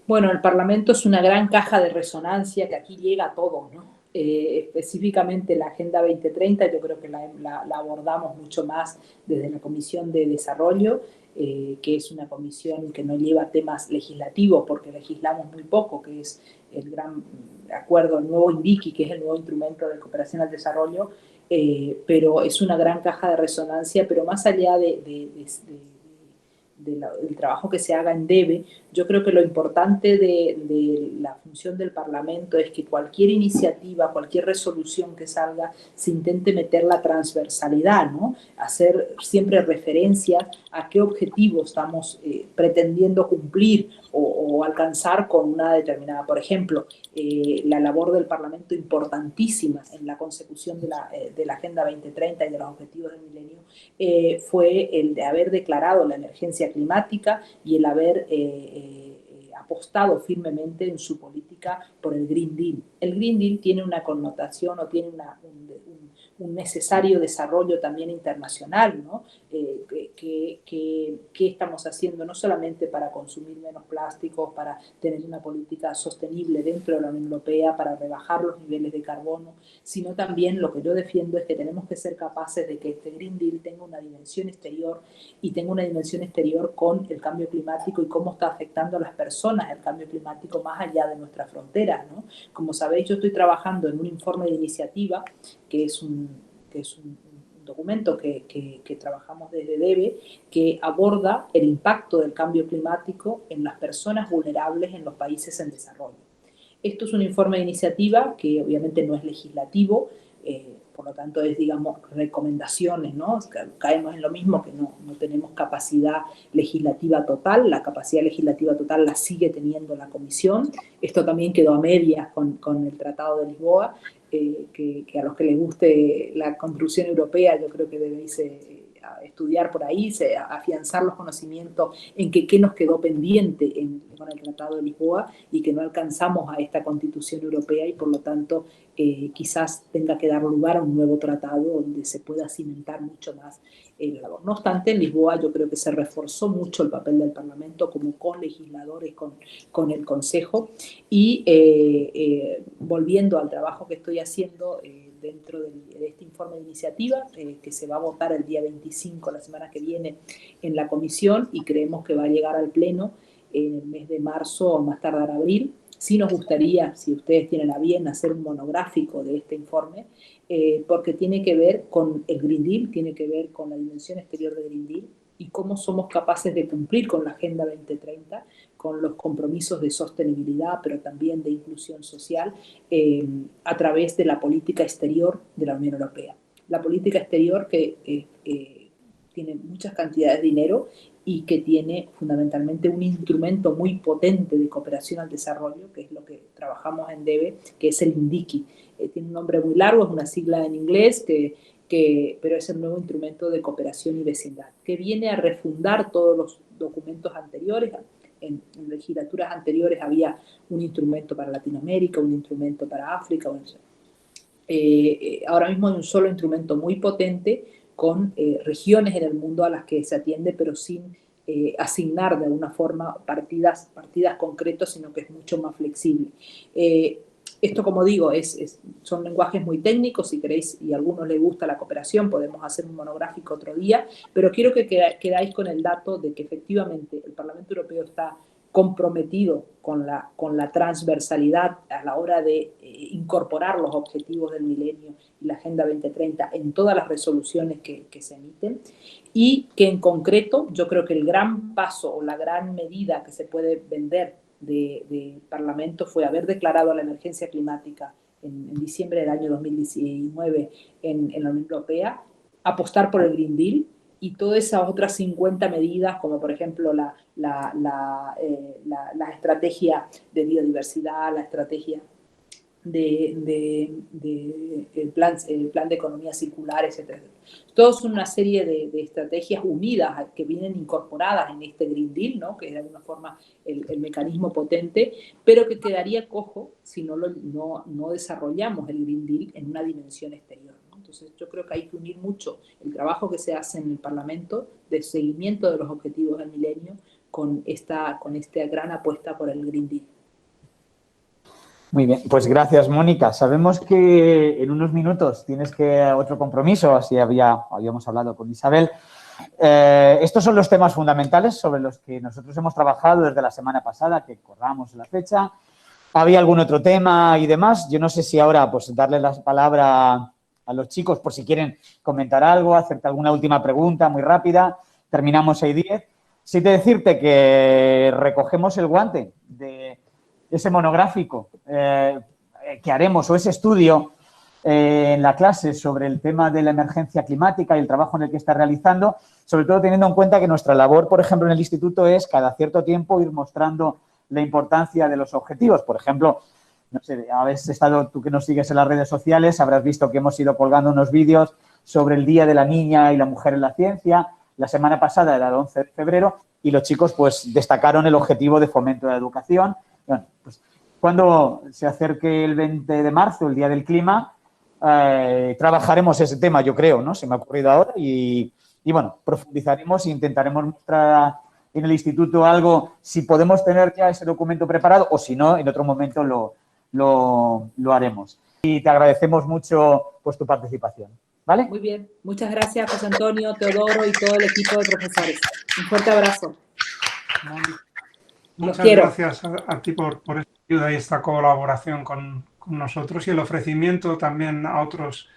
S6: Bueno, el Parlamento es una gran caja de resonancia que aquí llega a todo, ¿no? Específicamente la Agenda 2030, yo creo que la abordamos mucho más desde la Comisión de Desarrollo, que es una comisión que no lleva temas legislativos, porque legislamos muy poco, que es el gran acuerdo, el nuevo INDICI, que es el nuevo instrumento de cooperación al desarrollo, pero es una gran caja de resonancia, pero más allá del trabajo que se haga en DEVE, yo creo que lo importante de la función del Parlamento es que cualquier iniciativa, cualquier resolución que salga, se intente meter la transversalidad, ¿no? Hacer siempre referencia a qué objetivo estamos pretendiendo cumplir o alcanzar con una determinada. Por ejemplo, la labor del Parlamento importantísima en la consecución de la Agenda 2030 y de los objetivos del milenio fue el de haber declarado la emergencia climática y el haber apostado firmemente en su política por el Green Deal. El Green Deal tiene una connotación o tiene un necesario desarrollo también internacional, ¿no? ¿Qué estamos haciendo no solamente para consumir menos plásticos, para tener una política sostenible dentro de la Unión Europea, para rebajar los niveles de carbono, sino también lo que yo defiendo es que tenemos que ser capaces de que este Green Deal tenga una dimensión exterior y tenga una dimensión exterior con el cambio climático y cómo está afectando a las personas el cambio climático más allá de nuestras fronteras, ¿no? Como sabéis, yo estoy trabajando en un informe de iniciativa que es un documento que trabajamos desde DEVE, que aborda el impacto del cambio climático en las personas vulnerables en los países en desarrollo. Esto es un informe de iniciativa que obviamente no es legislativo, por lo tanto es, digamos, recomendaciones, ¿no? Caemos en lo mismo, que no tenemos capacidad legislativa total. La capacidad legislativa total la sigue teniendo la Comisión. Esto también quedó a medias con el Tratado de Lisboa, que a los que les guste la construcción europea, yo creo que debéis estudiar por ahí, afianzar los conocimientos en qué nos quedó pendiente con el Tratado de Lisboa y que no alcanzamos a esta Constitución Europea y por lo tanto quizás tenga que dar lugar a un nuevo tratado donde se pueda cimentar mucho más la labor. No obstante, en Lisboa yo creo que se reforzó mucho el papel del Parlamento como colegisladores con el Consejo y volviendo al trabajo que estoy haciendo dentro de este informe de iniciativa que se va a votar el día 25, la semana que viene, en la Comisión y creemos que va a llegar al Pleno en el mes de marzo o más tardar abril. Sí nos gustaría, si ustedes tienen a bien, hacer un monográfico de este informe, porque tiene que ver con el Green Deal, tiene que ver con la dimensión exterior del Green Deal y cómo somos capaces de cumplir con la Agenda 2030, con los compromisos de sostenibilidad, pero también de inclusión social, a través de la política exterior de la Unión Europea. La política exterior que tiene muchas cantidades de dinero y que tiene fundamentalmente un instrumento muy potente de cooperación al desarrollo, que es lo que trabajamos en DEVE, que es el INDICI. Tiene un nombre muy largo, es una sigla en inglés, pero es el nuevo instrumento de cooperación y vecindad, que viene a refundar todos los documentos anteriores. En legislaturas anteriores había un instrumento para Latinoamérica, un instrumento para África. Ahora mismo hay un solo instrumento muy potente con regiones en el mundo a las que se atiende, pero sin asignar de alguna forma partidas concretas, sino que es mucho más flexible. Esto, como digo, son lenguajes muy técnicos. Si queréis y a algunos les gusta la cooperación, podemos hacer un monográfico otro día, pero quiero que quedáis con el dato de que efectivamente el Parlamento Europeo está comprometido con la transversalidad a la hora de incorporar los objetivos del milenio y la Agenda 2030 en todas las resoluciones que se emiten, y que en concreto yo creo que el gran paso o la gran medida que se puede vender del Parlamento fue haber declarado la emergencia climática en diciembre del año 2019 en la Unión Europea, apostar por el Green Deal y todas esas otras 50 medidas, como por ejemplo la estrategia de biodiversidad, la estrategia el plan de economía circular, etc. Todo son una serie de estrategias unidas que vienen incorporadas en este Green Deal, ¿no? Que es de alguna forma el mecanismo potente, pero que quedaría cojo si no desarrollamos el Green Deal en una dimensión exterior, ¿no? Entonces yo creo que hay que unir mucho el trabajo que se hace en el Parlamento de seguimiento de los objetivos del milenio con esta gran apuesta por el Green Deal.
S2: Muy bien, pues gracias, Mónica. Sabemos que en unos minutos tienes otro compromiso, así habíamos hablado con Isabel. Estos son los temas fundamentales sobre los que nosotros hemos trabajado desde la semana pasada, que acordamos la fecha. ¿Había algún otro tema y demás? Yo no sé si ahora pues darle la palabra a los chicos por si quieren comentar algo, hacerte alguna última pregunta muy rápida. Terminamos 6:10. Sí te decirte que recogemos el guante de ese monográfico que haremos o ese estudio en la clase sobre el tema de la emergencia climática y el trabajo en el que está realizando, sobre todo teniendo en cuenta que nuestra labor, por ejemplo, en el instituto es cada cierto tiempo ir mostrando la importancia de los objetivos. Por ejemplo, no sé, habéis estado, tú que nos sigues en las redes sociales, habrás visto que hemos ido colgando unos vídeos sobre el Día de la Niña y la Mujer en la Ciencia. La semana pasada era el 11 de febrero y los chicos pues destacaron el objetivo de fomento de la educación. Bueno, pues cuando se acerque el 20 de marzo, el Día del Clima, trabajaremos ese tema, yo creo, ¿no? Se me ha ocurrido ahora y bueno, profundizaremos e intentaremos mostrar en el instituto algo, si podemos tener ya ese documento preparado o si no, en otro momento lo haremos. Y te agradecemos mucho pues tu participación, ¿vale?
S6: Muy bien, muchas gracias José Antonio, Teodoro y todo el equipo de profesores. Un fuerte abrazo.
S1: Muchas gracias a ti por esta ayuda y esta colaboración con nosotros y el ofrecimiento también a otros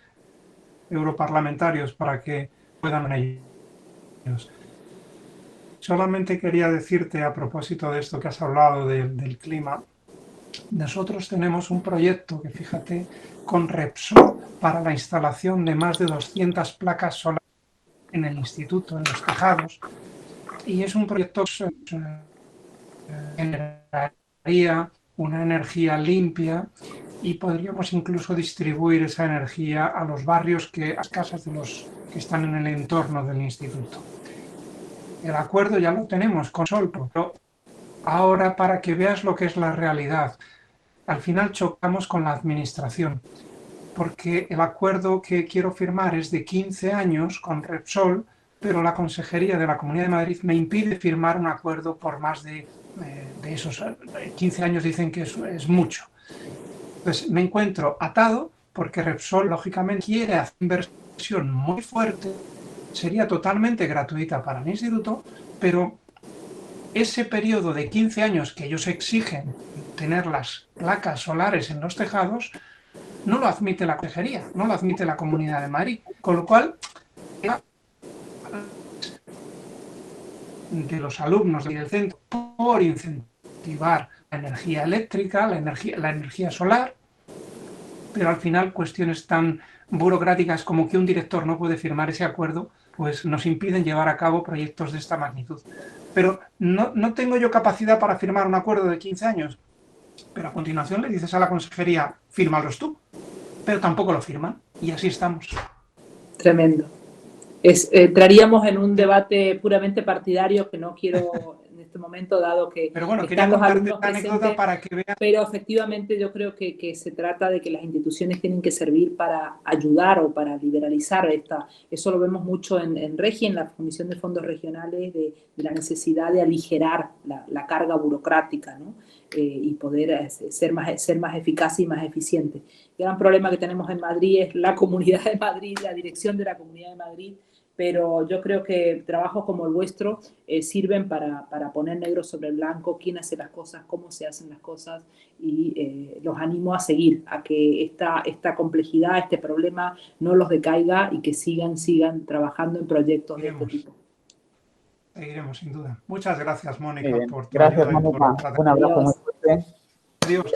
S1: europarlamentarios para que puedan ellos. Solamente quería decirte a propósito de esto que has hablado del clima, nosotros tenemos un proyecto que fíjate con Repsol para la instalación de más de 200 placas solares en el instituto, en los tejados, y es un proyecto que generaría una energía limpia y podríamos incluso distribuir esa energía a los barrios, a las casas de los que están en el entorno del instituto. El acuerdo ya lo tenemos con Solpo, pero ahora para que veas lo que es la realidad, al final chocamos con la administración, porque el acuerdo que quiero firmar es de 15 años con Repsol, pero la Consejería de la Comunidad de Madrid me impide firmar un acuerdo por más de esos 15 años, dicen que es mucho. Entonces me encuentro atado porque Repsol lógicamente quiere hacer inversión muy fuerte, sería totalmente gratuita para el instituto, pero ese periodo de 15 años que ellos exigen tener las placas solares en los tejados, no lo admite la Consejería, no lo admite la Comunidad de Madrid, con lo cual de los alumnos del centro por incentivar la energía eléctrica, la energía solar, pero al final cuestiones tan burocráticas como que un director no puede firmar ese acuerdo, pues nos impiden llevar a cabo proyectos de esta magnitud. Pero no tengo yo capacidad para firmar un acuerdo de 15 años, pero a continuación le dices a la consejería, fírmalos tú, pero tampoco lo firman y así estamos.
S6: Tremendo. Entraríamos en un debate puramente partidario que no quiero en este momento, dado que
S1: pero bueno,
S6: están los alumnos
S1: esta anécdota para que vean.
S6: Pero efectivamente yo creo que se trata de que las instituciones tienen que servir para ayudar o para liberalizar eso lo vemos mucho en REGI, en la Comisión de Fondos Regionales, de la necesidad de aligerar la carga burocrática, ¿no? Y poder ser más eficaz y más eficiente. El gran problema que tenemos en Madrid es la Comunidad de Madrid, la dirección de la Comunidad de Madrid, pero yo creo que trabajos como el vuestro sirven para poner negro sobre blanco quién hace las cosas, cómo se hacen las cosas, y los animo a seguir, a que esta complejidad, este problema no los decaiga y que sigan trabajando en proyectos de este tipo.
S1: Seguiremos, sin duda. Muchas gracias, Mónica, por tu
S2: Gracias,
S1: ayuda y
S2: Mónica.
S1: por
S2: Un abrazo muy fuerte.
S1: Adiós.